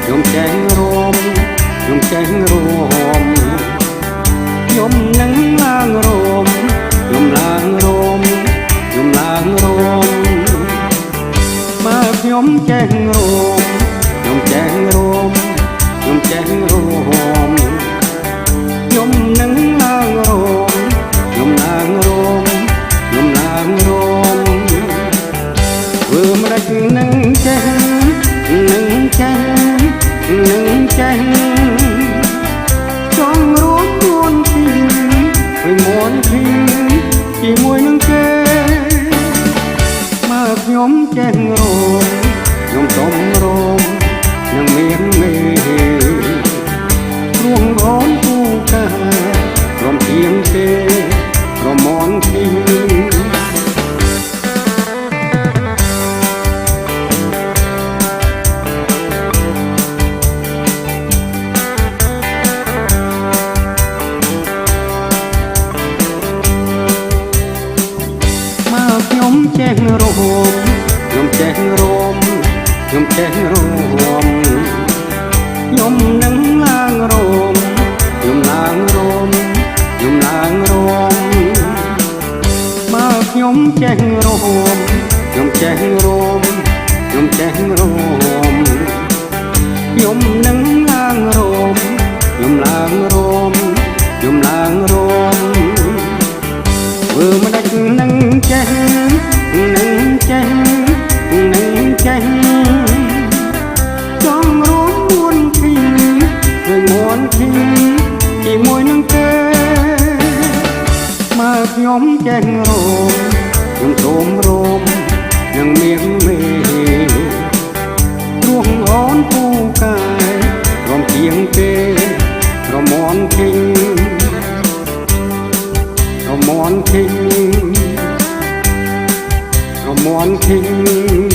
ខ្ញុំចេះរួមខ្ញុំចេះរួមខ្ញុំនឹងឡើងរួមខ្ញុំឡើងរួមខ្ញុំឡើងរួមបើខ្ញុំចេះរួមខ្ញុំចេះរួមខ្ញុំចេះរួមខ្ញុំនឹងឡើងរួមខ្ញុំឡើងរួមខ្ញុំឡើងរួមធ្វើម្ដេចនឹងចេះនឹងចេះនឹងចេះចង់រួមខ្លួនពីមុនពីជាមួយនឹងគេបើខ្ញុំចេះរួមខ្ញុំសុំរួមនឹងមានមេរួងអូនពូការំទៀងទេរមនពីខ្ញុំចេះរួមខ្ញុំចេះរួមខ្ញុំចេះរួមខ្ញុំនឹងឡើងរួមខ្ញុំឡើងរួមខ្ញុំឡើងរួមបើខ្ញុំចេះរួមខ្ញុំចេះរួមខ្ញុំចេះរួមខ្ញុំនឹងឡើងរួមខ្ញុំឡើងរួមខ្ញុំឡើងរួមធ្វើម្ដេចនឹងចេះនឹងចេះនឹងចេះចង់រួមមួយពីមួយមួនពីជាមួយនឹងគេបើខ្ញុំចេះរួមខ្ញុំសូមរួមនឹងមានមេរួងអូនពូកាយរំទៀងទេរមនគិញរមនគិញរមនគិញ